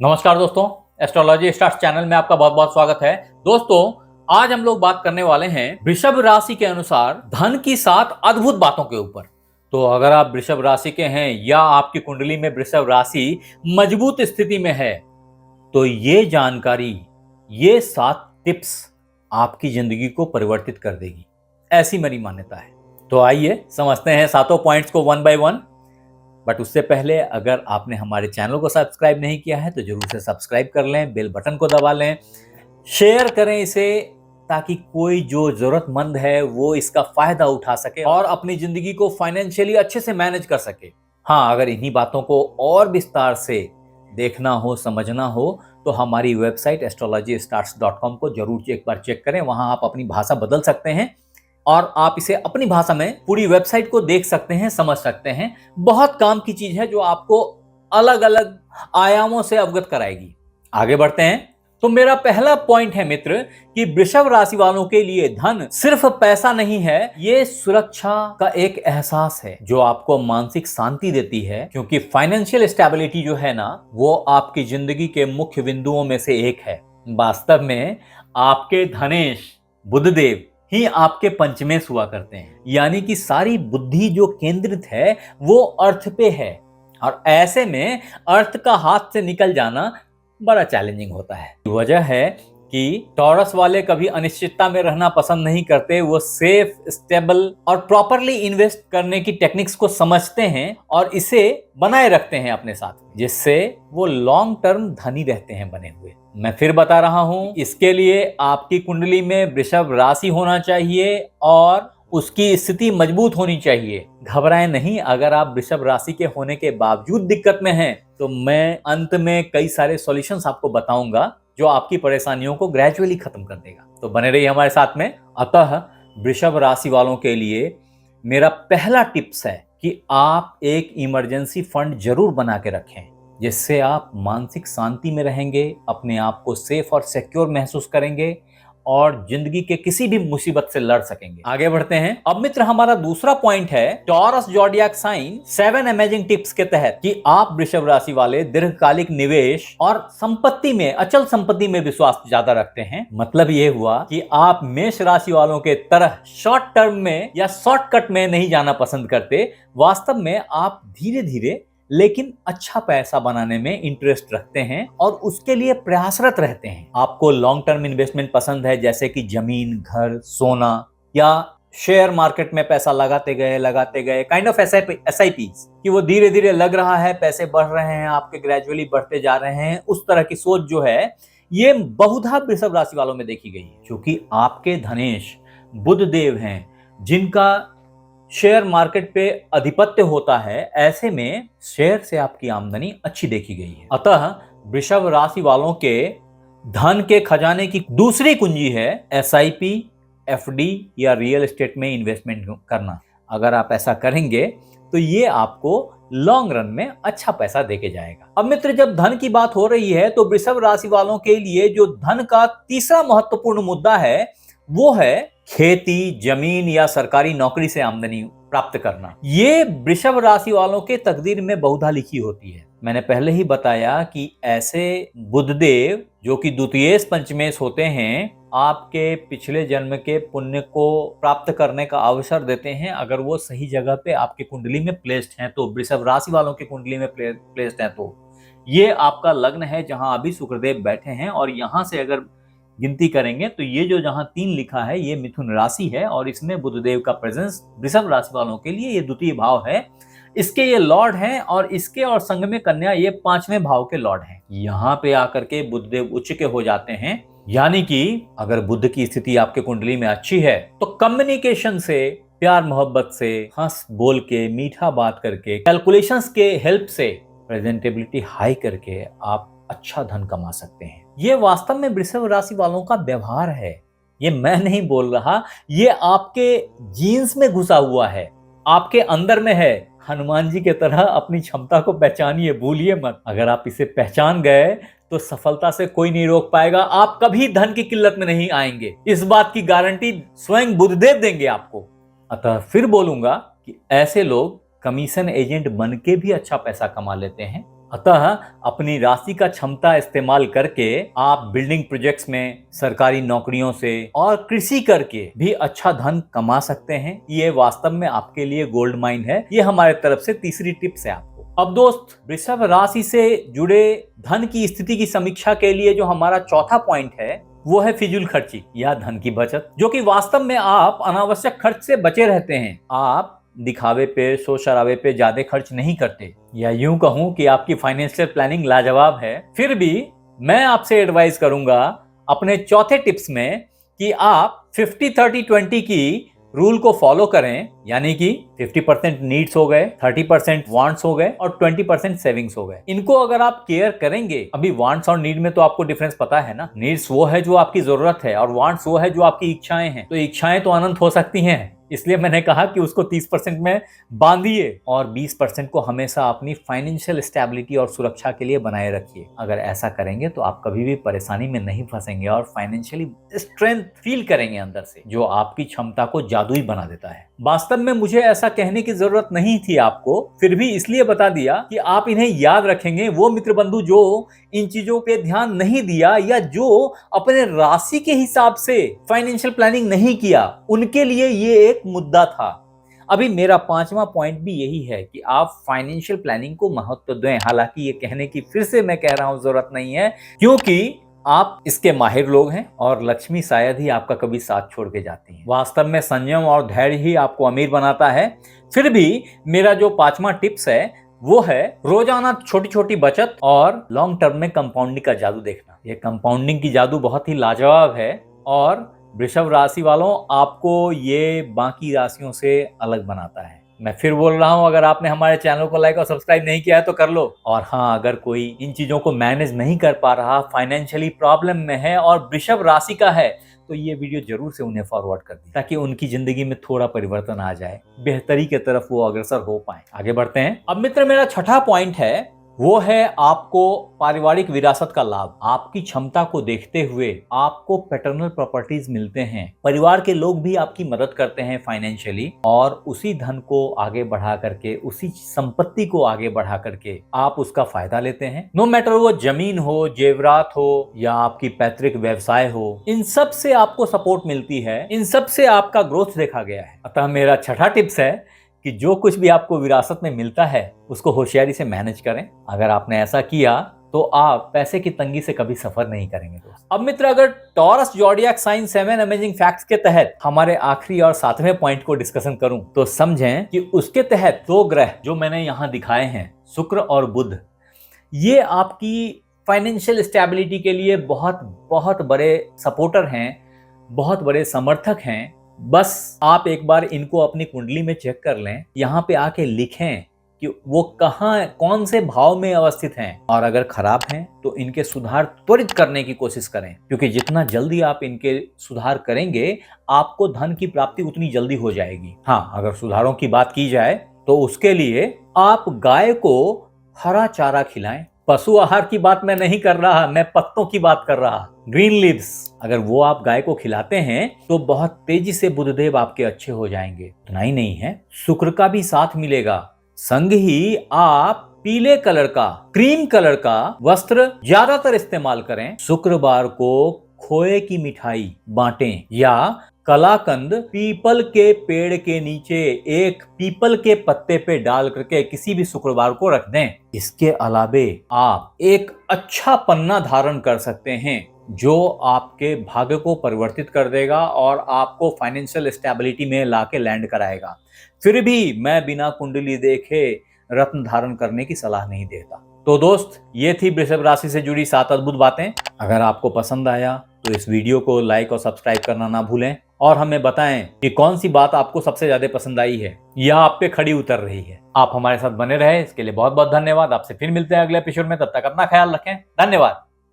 नमस्कार दोस्तों, astrology stars channel में आपका बहुत बहुत स्वागत है। दोस्तों, आज हम लोग बात करने वाले हैं वृषभ राशि के अनुसार धन की 7 अद्भुत बातों के ऊपर। तो अगर आप वृषभ राशि के हैं या आपकी कुंडली में वृषभ राशि मजबूत स्थिति में है तो ये जानकारी, ये 7 टिप्स आपकी जिंदगी को परिवर्तित कर देगी, ऐसी मेरी मान्यता है। तो आइए समझते हैं सातों पॉइंट्स को वन बाय वन। बट उससे पहले अगर आपने हमारे चैनल को सब्सक्राइब नहीं किया है तो जरूर से सब्सक्राइब कर लें, बेल बटन को दबा लें, शेयर करें इसे, ताकि कोई जो जरूरतमंद है वो इसका फायदा उठा सके और अपनी जिंदगी को फाइनेंशियली अच्छे से मैनेज कर सके। हाँ, अगर इन्हीं बातों को और विस्तार से देखना हो, समझना हो तो हमारी वेबसाइट astrologystars.com को जरूर एक बार चेक करें। वहां आप अपनी भाषा बदल सकते हैं और आप इसे अपनी भाषा में पूरी वेबसाइट को देख सकते हैं, समझ सकते हैं। बहुत काम की चीज है जो आपको अलग अलग आयामों से अवगत कराएगी। आगे बढ़ते हैं। तो मेरा पहला पॉइंट है मित्र कि वृषभ राशि वालों के लिए धन सिर्फ पैसा नहीं है, ये सुरक्षा का एक एहसास है जो आपको मानसिक शांति देती है। क्योंकि फाइनेंशियल स्टेबिलिटी जो है ना, वो आपकी जिंदगी के मुख्य बिंदुओं में से एक है। वास्तव में आपके धनेश बुधदेव ही आपके पंचमेश हुआ करते हैं, यानी कि सारी बुद्धि जो केंद्रित है वो अर्थ पे है। और ऐसे में अर्थ का हाथ से निकल जाना बड़ा चैलेंजिंग होता है। वजह है कि टॉरस वाले कभी अनिश्चितता में रहना पसंद नहीं करते। वो सेफ, स्टेबल और प्रॉपरली इन्वेस्ट करने की टेक्निक्स को समझते हैं और इसे बनाए रखते हैं अपने साथ, जिससे वो लॉन्ग टर्म धनी रहते हैं बने हुए। मैं फिर बता रहा हूं, इसके लिए आपकी कुंडली में वृषभ राशि होना चाहिए और उसकी स्थिति मजबूत होनी चाहिए। घबराएं नहीं, अगर आप वृषभ राशि के होने के बावजूद दिक्कत में हैं तो मैं अंत में कई सारे सॉल्यूशंस आपको बताऊंगा जो आपकी परेशानियों को ग्रेजुअली खत्म कर देगा। तो बने रहिए हमारे साथ में। अतः वृषभ राशि वालों के लिए मेरा पहला टिप्स है कि आप एक इमरजेंसी फंड जरूर बना के रखें, जिससे आप मानसिक शांति में रहेंगे, अपने आप को सेफ और सिक्योर महसूस करेंगे और जिंदगी के किसी भी मुसीबत से लड़ सकेंगे। आगे बढ़ते हैं। अब मित्र, हमारा दूसरा पॉइंट है Taurus zodiac sign 7 amazing tips के तहत कि आप वृषभ राशि वाले दीर्घकालिक निवेश और संपत्ति में, अचल संपत्ति में विश्वास ज्यादा रखते हैं। मतलब ये हुआ कि आप मेष राशि वालों के तरह शॉर्ट टर्म में या शॉर्टकट में नहीं जाना पसंद करते। वास्तव में आप धीरे धीरे लेकिन अच्छा पैसा बनाने में इंटरेस्ट रखते हैं और उसके लिए प्रयासरत रहते हैं। आपको लॉन्ग टर्म इन्वेस्टमेंट पसंद है, जैसे कि जमीन, घर, सोना या शेयर मार्केट में पैसा लगाते गए काइंड ऑफ SIP कि वो धीरे धीरे लग रहा है, पैसे बढ़ रहे हैं आपके, ग्रेजुअली बढ़ते जा रहे हैं। उस तरह की सोच जो है ये बहुधा वृषभ राशि वालों में देखी गई है, क्योंकि आपके धनेश बुध देव हैं जिनका शेयर मार्केट पे अधिपत्य होता है। ऐसे में शेयर से आपकी आमदनी अच्छी देखी गई है। अतः वृषभ राशि वालों के धन के खजाने की दूसरी कुंजी है SIP, FD या रियल एस्टेट में इन्वेस्टमेंट करना। अगर आप ऐसा करेंगे तो ये आपको लॉन्ग रन में अच्छा पैसा देके जाएगा। अब मित्र, जब धन की बात हो रही है तो वृषभ राशि वालों के लिए जो धन का तीसरा महत्वपूर्ण मुद्दा है वो है खेती, जमीन या सरकारी नौकरी से आमदनी प्राप्त करना। ये वृषभ राशि वालों के तकदीर में बहुधा लिखी होती है। मैंने पहले ही बताया कि ऐसे बुधदेव जो कि द्वितीयेश पंचमेश होते हैं, आपके पिछले जन्म के पुण्य को प्राप्त करने का अवसर देते हैं अगर वो सही जगह पे आपकी कुंडली में प्लेस्ड हैं। तो वृषभ राशि वालों की कुंडली में प्लेस्ड हैं तो ये आपका लग्न है जहां अभी शुक्रदेव बैठे हैं, और यहां से अगर गिनती करेंगे तो ये जो जहां 3 लिखा है ये मिथुन राशि है और इसमें बुधदेव का प्रेजेंस वृषभ राशि वालों के लिए ये द्वितीय भाव है। इसके ये लॉर्ड हैं और इसके और संग में कन्या ये 5वें भाव के लॉर्ड हैं। यहाँ पे आकर के बुधदेव उच्च के हो जाते हैं, यानी कि अगर बुध की स्थिति आपके कुंडली में अच्छी है तो कम्युनिकेशन से, प्यार मोहब्बत से, हंस बोल के, मीठा बात करके, कैलकुलेशंस के हेल्प से, प्रेजेंटेबिलिटी हाई करके आप अच्छा धन कमा सकते हैं। ये वास्तव में वृषभ राशि वालों का व्यवहार है। ये मैं नहीं बोल रहा, ये आपके जीन्स में घुसा हुआ है, आपके अंदर में है। हनुमान जी के तरह अपनी क्षमता को पहचानिए, भूलिए मत। अगर आप इसे पहचान गए तो सफलता से कोई नहीं रोक पाएगा। आप कभी धन की किल्लत में नहीं आएंगे, इस बात की गारंटी स्वयं बुधदेव देंगे आपको। अतः फिर बोलूंगा कि ऐसे लोग कमीशन एजेंट बन के भी अच्छा पैसा कमा लेते हैं। अतः अपनी राशि का क्षमता इस्तेमाल करके आप बिल्डिंग प्रोजेक्ट्स में, सरकारी नौकरियों से और कृषि करके भी अच्छा धन कमा सकते हैं। ये वास्तव में आपके लिए गोल्ड माइन है। ये हमारे तरफ से तीसरी टिप्स है आपको। अब दोस्त, वृषभ राशि से जुड़े धन की स्थिति की समीक्षा के लिए जो हमारा चौथा पॉइंट है वो है फिजूल खर्ची या धन की बचत, जो कि वास्तव में आप अनावश्यक खर्च से बचे रहते हैं। आप दिखावे पे, शोर शराबे पे ज्यादा खर्च नहीं करते, या यूं कहूं कि आपकी फाइनेंशियल प्लानिंग लाजवाब है। फिर भी मैं आपसे एडवाइस करूंगा अपने चौथे टिप्स में कि आप 50-30-20 की रूल को फॉलो करें, यानी कि 50% नीड्स हो गए, 30% वांट्स हो गए और 20% सेविंग्स हो गए। इनको अगर आप केयर करेंगे, अभी वांट्स और नीड में तो आपको डिफरेंस पता है ना। नीड्स वो है जो आपकी जरूरत है और वांट्स वो है जो आपकी इच्छाएं हैं। तो इच्छाएं तो अनंत हो सकती हैं, इसलिए मैंने कहा कि उसको 30% में बांधिए और 20% को हमेशा अपनी फाइनेंशियल स्टेबिलिटी और सुरक्षा के लिए बनाए रखिए। अगर ऐसा करेंगे तो आप कभी भी परेशानी में नहीं फंसेंगे और फाइनेंशियली स्ट्रेंथ फील करेंगे अंदर से, जो आपकी क्षमता को जादुई बना देता है। वास्तव में मुझे ऐसा कहने की जरूरत नहीं थी आपको, फिर भी इसलिए बता दिया कि आप इन्हें याद रखेंगे। वो मित्र बंधु जो इन चीजों पे ध्यान नहीं दिया या जो अपने राशि के हिसाब से फाइनेंशियल प्लानिंग नहीं किया, उनके लिए ये एक मुद्दा था। अभी मेरा पांचवा पॉइंट भी यही है कि आप फाइनेंशियल प्लानिंग को महत्व दें। हालांकि ये कहने की फिर से मैं कह रहा हूं जरूरत नहीं है, क्योंकि आप इसके माहिर लोग हैं और लक्ष्मी शायद ही आपका कभी साथ छोड़ के जाती है। वास्तव में संयम और धैर्य ही आपको अमीर बनाता है। फिर भी मेरा जो पांचवा टिप्स है वो है रोजाना छोटी छोटी बचत और लॉन्ग टर्म में कंपाउंडिंग का जादू देखना। ये कंपाउंडिंग की जादू बहुत ही लाजवाब है और वृषभ राशि वालों, आपको ये बाकी राशियों से अलग बनाता है। मैं फिर बोल रहा हूं, अगर आपने हमारे चैनल को लाइक और सब्सक्राइब नहीं किया है तो कर लो। और हाँ, अगर कोई इन चीजों को मैनेज नहीं कर पा रहा, फाइनेंशियली प्रॉब्लम में है और वृषभ राशि का है, तो ये वीडियो जरूर से उन्हें फॉरवर्ड कर दी, ताकि उनकी जिंदगी में थोड़ा परिवर्तन आ जाए, बेहतरी की तरफ वो अग्रसर हो पाए। आगे बढ़ते हैं। अब मित्र, मेरा छठा पॉइंट है वो है आपको पारिवारिक विरासत का लाभ। आपकी क्षमता को देखते हुए आपको पैटर्नल प्रॉपर्टीज मिलते हैं। परिवार के लोग भी आपकी मदद करते हैं फाइनेंशियली, और उसी धन को आगे बढ़ा करके, उसी संपत्ति को आगे बढ़ा करके आप उसका फायदा लेते हैं। नो मैटर वो जमीन हो, जेवरात हो या आपकी पैतृक व्यवसाय हो, इन सब से आपको सपोर्ट मिलती है, इन सब से आपका ग्रोथ देखा गया है। अतः मेरा छठा टिप्स है कि जो कुछ भी आपको विरासत में मिलता है उसको होशियारी से मैनेज करें। अगर आपने ऐसा किया तो आप पैसे की तंगी से कभी सफर नहीं करेंगे दोस्त। अब मित्र, अगर Taurus zodiac sign 7 amazing facts के तहत हमारे आखिरी और सातवें पॉइंट को डिस्कशन करूं तो समझें कि उसके तहत दो ग्रह जो मैंने यहां दिखाए हैं, शुक्र और बुध, ये आपकी फाइनेंशियल स्टेबिलिटी के लिए बहुत बहुत बड़े सपोर्टर हैं, बहुत बड़े समर्थक हैं। बस आप एक बार इनको अपनी कुंडली में चेक कर लें, यहाँ पे आके लिखें कि वो कहाँ, कौन से भाव में अवस्थित हैं, और अगर खराब हैं तो इनके सुधार त्वरित करने की कोशिश करें, क्योंकि जितना जल्दी आप इनके सुधार करेंगे आपको धन की प्राप्ति उतनी जल्दी हो जाएगी। हाँ, अगर सुधारों की बात की जाए तो उसके लिए आप गाय को हरा चारा खिलाएं। पशु आहार की बात मैं नहीं कर रहा, मैं पत्तों की बात कर रहा, ग्रीन लीव्स। अगर वो आप गाय को खिलाते हैं तो बहुत तेजी से बुधदेव आपके अच्छे हो जाएंगे। इतना ही नहीं है, शुक्र का भी साथ मिलेगा। संग ही आप पीले कलर का, क्रीम कलर का वस्त्र ज्यादातर इस्तेमाल करें। शुक्रवार को खोए की मिठाई बांटें या कलाकंद पीपल के पेड़ के नीचे एक पीपल के पत्ते पे डाल करके किसी भी शुक्रवार को रख दें। इसके अलावे आप एक अच्छा पन्ना धारण कर सकते हैं जो आपके भाग्य को परिवर्तित कर देगा और आपको फाइनेंशियल स्टेबिलिटी में लाके लैंड कराएगा। फिर भी मैं बिना कुंडली देखे रत्न धारण करने की सलाह नहीं देता। तो दोस्त, ये थी वृषभ राशि से जुड़ी 7 अद्भुत बातें। अगर आपको पसंद आया तो इस वीडियो को लाइक और सब्सक्राइब करना ना भूलें, और हमें बताएं कि कौन सी बात आपको सबसे ज्यादा पसंद आई है या आप पे खड़ी उतर रही है। आप हमारे साथ बने रहे, इसके लिए बहुत बहुत धन्यवाद। आपसे फिर मिलते हैं अगले एपिसोड में, तब तक अपना ख्याल रखें। धन्यवाद।